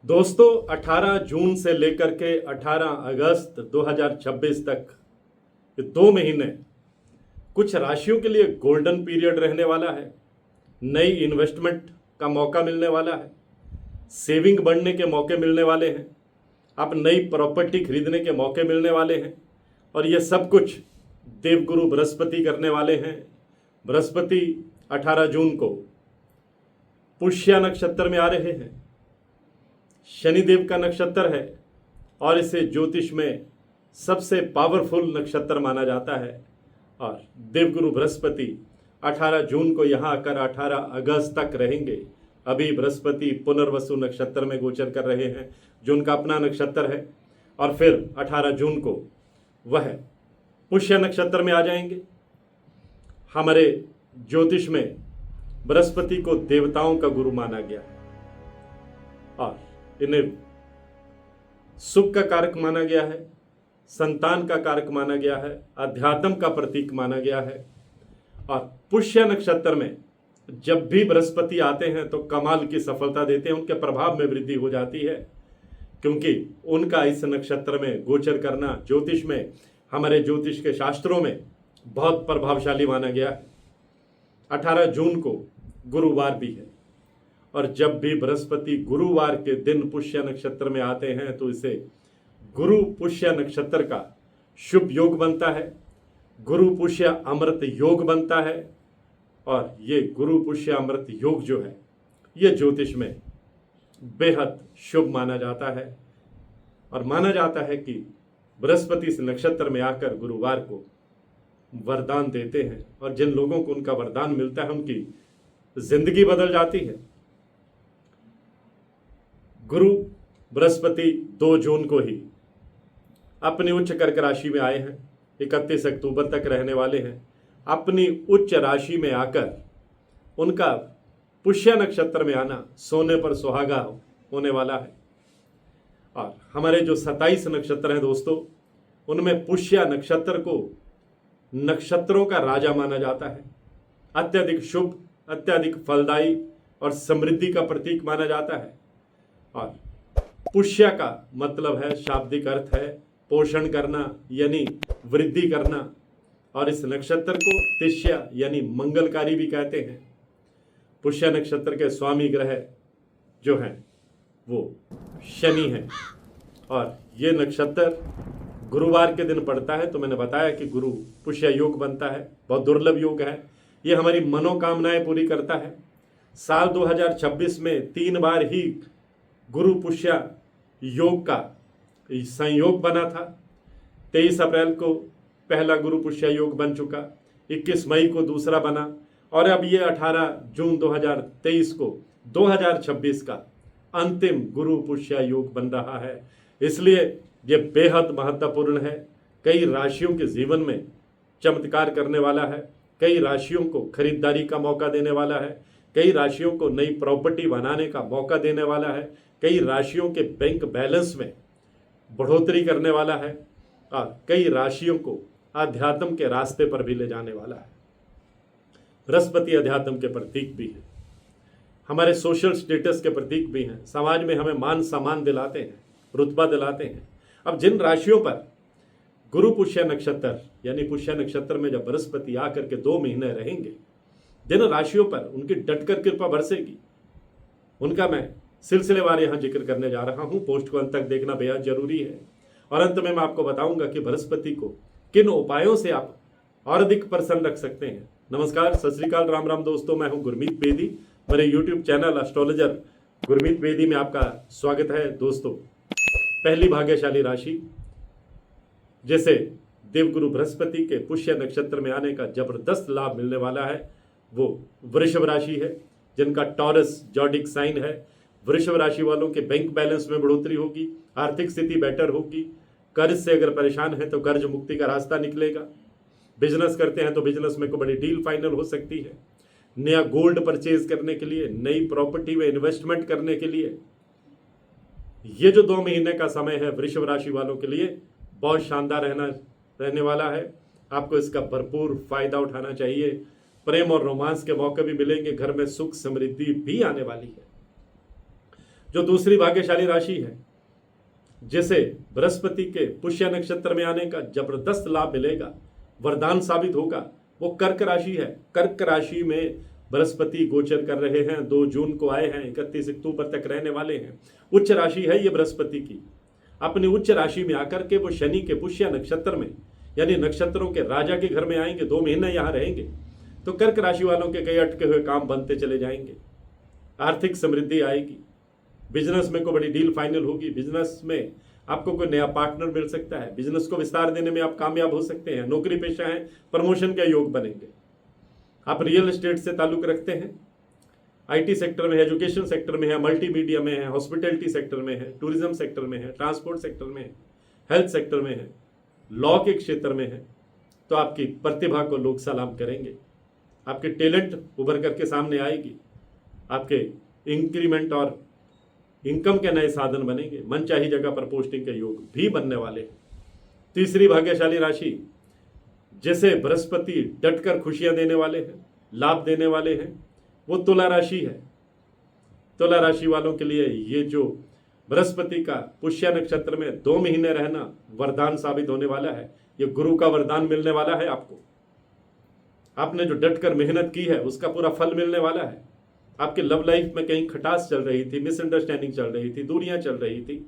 दोस्तों 18 जून से लेकर के 18 अगस्त 2026 तक ये 2 महीने कुछ राशियों के लिए गोल्डन पीरियड रहने वाला है। नई इन्वेस्टमेंट का मौका मिलने वाला है, सेविंग बढ़ने के मौके मिलने वाले हैं, आप नई प्रॉपर्टी खरीदने के मौके मिलने वाले हैं। और ये सब कुछ देवगुरु बृहस्पति करने वाले हैं। बृहस्पति 18 जून को पुष्य नक्षत्र में आ रहे हैं। शनिदेव का नक्षत्र है और इसे ज्योतिष में सबसे पावरफुल नक्षत्र माना जाता है। और देवगुरु बृहस्पति 18 जून को यहाँ आकर 18 अगस्त तक रहेंगे। अभी बृहस्पति पुनर्वसु नक्षत्र में गोचर कर रहे हैं जो उनका अपना नक्षत्र है, और फिर 18 जून को वह पुष्य नक्षत्र में आ जाएंगे। हमारे ज्योतिष में बृहस्पति को देवताओं का गुरु माना गया है और इन्हें सुख का कारक माना गया है, संतान का कारक माना गया है, अध्यात्म का प्रतीक माना गया है। और पुष्य नक्षत्र में जब भी बृहस्पति आते हैं तो कमाल की सफलता देते हैं, उनके प्रभाव में वृद्धि हो जाती है, क्योंकि उनका इस नक्षत्र में गोचर करना ज्योतिष में, हमारे ज्योतिष के शास्त्रों में बहुत प्रभावशाली माना गया है। 18 जून को गुरुवार भी है, और जब भी बृहस्पति गुरुवार के दिन पुष्य नक्षत्र में आते हैं तो इसे गुरु पुष्य नक्षत्र का शुभ योग बनता है, गुरु पुष्य अमृत योग बनता है। और ये गुरु पुष्य अमृत योग जो है ये ज्योतिष में बेहद शुभ माना जाता है। और माना जाता है कि बृहस्पति इस नक्षत्र में आकर गुरुवार को वरदान देते हैं, और जिन लोगों को उनका वरदान मिलता है उनकी जिंदगी बदल जाती है। गुरु बृहस्पति 2 जून को ही अपनी उच्च कर्क राशि में आए हैं, 31 अक्टूबर तक रहने वाले हैं। अपनी उच्च राशि में आकर उनका पुष्य नक्षत्र में आना सोने पर सुहागा होने वाला है। और हमारे जो 27 नक्षत्र हैं दोस्तों, उनमें पुष्य नक्षत्र को नक्षत्रों का राजा माना जाता है। अत्यधिक शुभ, अत्यधिक फलदायी और समृद्धि का प्रतीक माना जाता है। और पुष्य का मतलब है, शाब्दिक अर्थ है पोषण करना यानी वृद्धि करना, और इस नक्षत्र को तिष्य यानी मंगलकारी भी कहते हैं। पुष्य नक्षत्र के स्वामी ग्रह जो हैं वो शनि है, और ये नक्षत्र गुरुवार के दिन पड़ता है। तो मैंने बताया कि गुरु पुष्य योग बनता है, बहुत दुर्लभ योग है। ये हमारी मनोकामनाएं पूरी करता है। साल 2026 में 3 बार ही गुरु पुष्य योग का संयोग बना था। 23 अप्रैल को पहला गुरु पुष्य योग बन चुका, 21 मई को दूसरा बना, और अब ये 18 जून 2023 को 2026 का अंतिम गुरु पुष्य योग बन रहा है। इसलिए ये बेहद महत्वपूर्ण है। कई राशियों के जीवन में चमत्कार करने वाला है, कई राशियों को खरीदारी का मौका देने वाला है, कई राशियों को नई प्रॉपर्टी बनाने का मौका देने वाला है, कई राशियों के बैंक बैलेंस में बढ़ोतरी करने वाला है, और कई राशियों को अध्यात्म के रास्ते पर भी ले जाने वाला है। बृहस्पति अध्यात्म के प्रतीक भी है, हमारे सोशल स्टेटस के प्रतीक भी हैं, समाज में हमें मान सम्मान दिलाते हैं, रुतबा दिलाते हैं। अब जिन राशियों पर गुरु पुष्य नक्षत्र यानी पुष्य नक्षत्र में जब बृहस्पति आकर के 2 महीने रहेंगे, जिन राशियों पर उनकी डटकर कृपा बरसेगी, उनका मैं सिलसिलेवार यहाँ जिक्र करने जा रहा हूँ। पोस्ट को अंत तक देखना बेहद जरूरी है, और अंत में मैं आपको बताऊंगा कि बृहस्पति को किन उपायों से आप और अधिक प्रसन्न रख सकते हैं। नमस्कार, सत श्री अकाल, राम राम दोस्तों, मैं हूं गुरमीत बेदी। मेरे YouTube channel astrologer Gurmeet Bedi में आपका स्वागत है। दोस्तों, पहली भाग्यशाली राशि जैसे देवगुरु बृहस्पति के पुष्य नक्षत्र में आने का जबरदस्त लाभ मिलने वाला है, वो वृषभ राशि है, जिनका टॉरस जॉडिक साइन है। वृषभ राशि वालों के बैंक बैलेंस में बढ़ोतरी होगी, आर्थिक स्थिति बेटर होगी। कर्ज से अगर परेशान है तो कर्ज मुक्ति का रास्ता निकलेगा। बिजनेस करते हैं तो बिजनेस में कोई बड़ी डील फाइनल हो सकती है। नया गोल्ड परचेज करने के लिए, नई प्रॉपर्टी में इन्वेस्टमेंट करने के लिए ये जो 2 महीने का समय है वृषभ राशि वालों के लिए बहुत शानदार रहने वाला है। आपको इसका भरपूर फायदा उठाना चाहिए। प्रेम और रोमांस के मौके भी मिलेंगे, घर में सुख समृद्धि भी आने वाली है। जो दूसरी भाग्यशाली राशि है, जिसे बृहस्पति के पुष्य नक्षत्र में आने का जबरदस्त लाभ मिलेगा, वरदान साबित होगा, वो कर्क राशि है। कर्क राशि में बृहस्पति गोचर कर रहे हैं, 2 जून को आए हैं, 31 अक्टूबर तक रहने वाले हैं। उच्च राशि है ये बृहस्पति की। अपनी उच्च राशि में आकर के वो शनि के पुष्य नक्षत्र में, यानी नक्षत्रों के राजा के घर में आएंगे, 2 महीने यहां रहेंगे। तो कर्क राशि वालों के कई अटके हुए काम बनते चले जाएंगे, आर्थिक समृद्धि आएगी, बिजनेस में कोई बड़ी डील फाइनल होगी, बिजनेस में आपको कोई नया पार्टनर मिल सकता है, बिजनेस को विस्तार देने में आप कामयाब हो सकते हैं, नौकरी पेशा है, प्रमोशन का योग बनेंगे। आप रियल एस्टेट से ताल्लुक रखते हैं, आईटी सेक्टर में है, एजुकेशन सेक्टर में है, मल्टीमीडिया में है, हॉस्पिटैलिटी सेक्टर में है, टूरिज्म सेक्टर में है, ट्रांसपोर्ट सेक्टर में है, हेल्थ सेक्टर में है, लॉ के क्षेत्र में है, तो आपकी प्रतिभा को लोग सलाम करेंगे, आपके टैलेंट उभर करके सामने आएगी, आपके इंक्रीमेंट और इनकम के नए साधन बनेंगे, मनचाही जगह पर पोस्टिंग के योग भी बनने वाले हैं। तीसरी भाग्यशाली राशि जिसे बृहस्पति डटकर खुशियां देने वाले हैं, लाभ देने वाले हैं, वो तुला राशि है। तुला राशि वालों के लिए ये जो बृहस्पति का पुष्य नक्षत्र में 2 महीने रहना वरदान साबित होने वाला है। ये गुरु का वरदान मिलने वाला है आपको। आपने जो डटकर मेहनत की है उसका पूरा फल मिलने वाला है। आपके लव लाइफ में कहीं खटास चल रही थी, मिसअंडरस्टैंडिंग चल रही थी, दूरियां चल रही थी,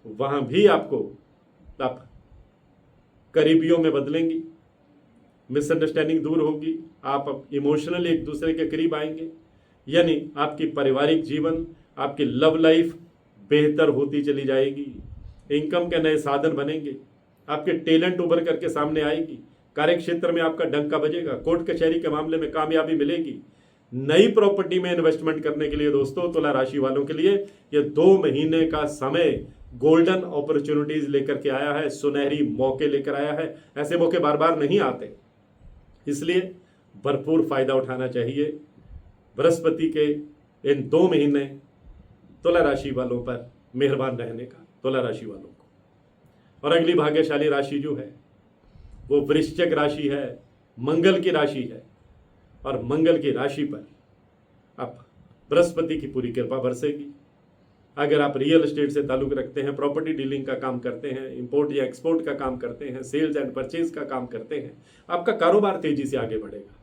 वहां भी आपको आप करीबियों में बदलेंगी, मिसअंडरस्टैंडिंग दूर होगी, आप इमोशनली एक दूसरे के करीब आएंगे, यानी आपकी पारिवारिक जीवन, आपकी लव लाइफ बेहतर होती चली जाएगी, इनकम के नए साधन बनेंगे, आपके टैलेंट उभर करके सामने आएगी, कार्य क्षेत्र में आपका डंका बजेगा, कोर्ट कचहरी के मामले में कामयाबी मिलेगी। नई प्रॉपर्टी में इन्वेस्टमेंट करने के लिए दोस्तों तुला राशि वालों के लिए ये 2 महीने का समय गोल्डन अपॉर्चुनिटीज लेकर के आया है, सुनहरी मौके लेकर आया है। ऐसे मौके बार बार नहीं आते, इसलिए भरपूर फायदा उठाना चाहिए बृहस्पति के इन 2 महीने तुला राशि वालों पर मेहरबान रहने का, तुला राशि वालों को। और अगली भाग्यशाली राशि जो है वो वृश्चिक राशि है, मंगल की राशि है, और मंगल की राशि पर अब बृहस्पति की पूरी कृपा बरसेगी। अगर आप रियल एस्टेट से ताल्लुक रखते हैं, प्रॉपर्टी डीलिंग का काम करते हैं, इंपोर्ट या एक्सपोर्ट का काम करते हैं, सेल्स एंड परचेज का काम करते हैं, आपका कारोबार तेजी से आगे बढ़ेगा।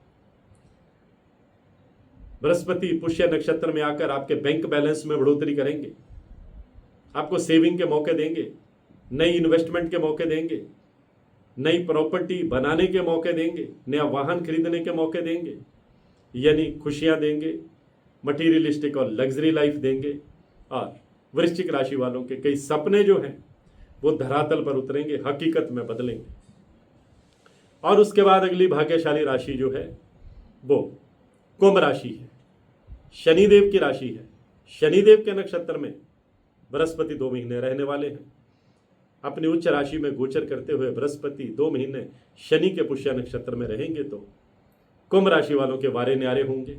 बृहस्पति पुष्य नक्षत्र में आकर आपके बैंक बैलेंस में बढ़ोतरी करेंगे, आपको सेविंग के मौके देंगे, नई इन्वेस्टमेंट के मौके देंगे, नई प्रॉपर्टी बनाने के मौके देंगे, नया वाहन खरीदने के मौके देंगे, यानी खुशियां देंगे, मटीरियलिस्टिक और लग्जरी लाइफ देंगे। और वृश्चिक राशि वालों के कई सपने जो हैं वो धरातल पर उतरेंगे, हकीकत में बदलेंगे। और उसके बाद अगली भाग्यशाली राशि जो है वो कुंभ राशि है, शनिदेव की राशि है। शनिदेव के नक्षत्र में बृहस्पति 2 महीने रहने वाले हैं। अपनी उच्च राशि में गोचर करते हुए बृहस्पति 2 महीने शनि के पुष्य नक्षत्र में रहेंगे तो कुंभ राशि वालों के वारे न्यारे होंगे।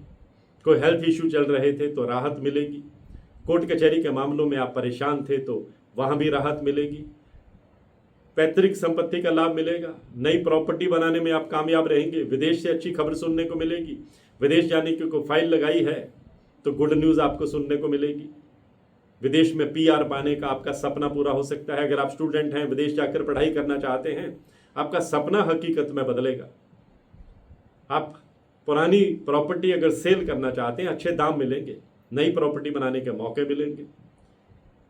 कोई हेल्थ इश्यू चल रहे थे तो राहत मिलेगी, कोर्ट कचहरी के मामलों में आप परेशान थे तो वहां भी राहत मिलेगी, पैतृक संपत्ति का लाभ मिलेगा, नई प्रॉपर्टी बनाने में आप कामयाब रहेंगे, विदेश से अच्छी खबर सुनने को मिलेगी, विदेश जाने की कोई फाइल लगाई है तो गुड न्यूज़ आपको सुनने को मिलेगी, विदेश में PR पाने का आपका सपना पूरा हो सकता है। अगर आप स्टूडेंट हैं, विदेश जाकर पढ़ाई करना चाहते हैं, आपका सपना हकीकत में बदलेगा। आप पुरानी प्रॉपर्टी अगर सेल करना चाहते हैं, अच्छे दाम मिलेंगे, नई प्रॉपर्टी बनाने के मौके मिलेंगे।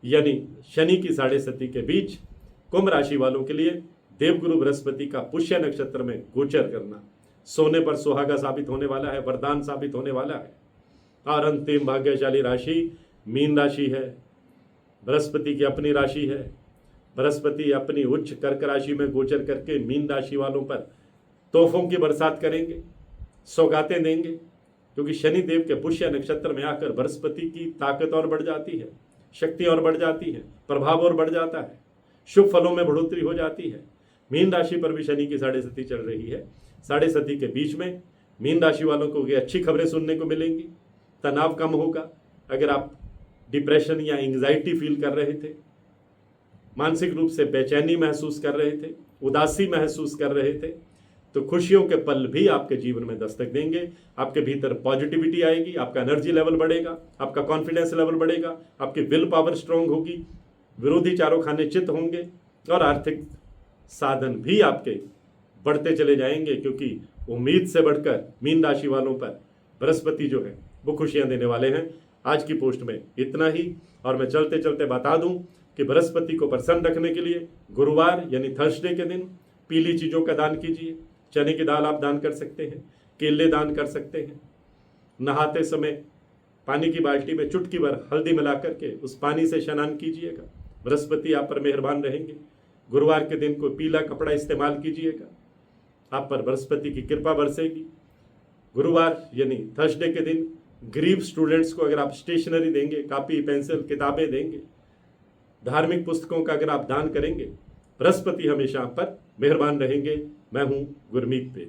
यानी शनि की 7.5 के बीच कुंभ राशि वालों के लिए देवगुरु बृहस्पति का पुष्य नक्षत्र में गोचर करना सोने पर सुहागा साबित होने वाला है, वरदान साबित होने वाला है। और अंतिम भाग्यशाली राशि मीन राशि है, बृहस्पति की अपनी राशि है। बृहस्पति अपनी उच्च कर्क राशि में गोचर करके मीन राशि वालों पर तोहफों की बरसात करेंगे, सौगातें देंगे, क्योंकि शनि देव के पुष्य नक्षत्र में आकर बृहस्पति की ताकत और बढ़ जाती है, शक्ति और बढ़ जाती है, प्रभाव और बढ़ जाता है, शुभ फलों में बढ़ोतरी हो जाती है। मीन राशि पर भी शनि की 7.5 चल रही है। 7.5 के बीच में मीन राशि वालों को ये अच्छी खबरें सुनने को मिलेंगी, तनाव कम होगा। अगर आप डिप्रेशन या एंग्जाइटी फील कर रहे थे, मानसिक रूप से बेचैनी महसूस कर रहे थे, उदासी महसूस कर रहे थे, तो खुशियों के पल भी आपके जीवन में दस्तक देंगे। आपके भीतर पॉजिटिविटी आएगी, आपका एनर्जी लेवल बढ़ेगा, आपका कॉन्फिडेंस लेवल बढ़ेगा, आपकी विल पावर स्ट्रांग होगी, विरोधी चारों खाने चित होंगे और आर्थिक साधन भी आपके बढ़ते चले जाएंगे, क्योंकि उम्मीद से बढ़कर मीन राशि वालों पर बृहस्पति जो है वो खुशियां देने वाले हैं। आज की पोस्ट में इतना ही। और मैं चलते चलते बता दूं कि बृहस्पति को प्रसन्न रखने के लिए गुरुवार यानी थर्सडे के दिन पीली चीज़ों का दान कीजिए। चने की दाल आप दान कर सकते हैं, केले दान कर सकते हैं। नहाते समय पानी की बाल्टी में चुटकी भर हल्दी मिला करके उस पानी से स्नान कीजिएगा। बृहस्पति आप पर मेहरबान रहेंगे। गुरुवार के दिन कोई पीला कपड़ा इस्तेमाल कीजिएगा, आप पर बृहस्पति की कृपा बरसेगी। गुरुवार यानी थर्सडे के दिन गरीब स्टूडेंट्स को अगर आप स्टेशनरी देंगे, कॉपी पेंसिल किताबें देंगे, धार्मिक पुस्तकों का अगर आप दान करेंगे, बृहस्पति हमेशा आप पर मेहरबान रहेंगे। मैं हूं गुरमीत पे।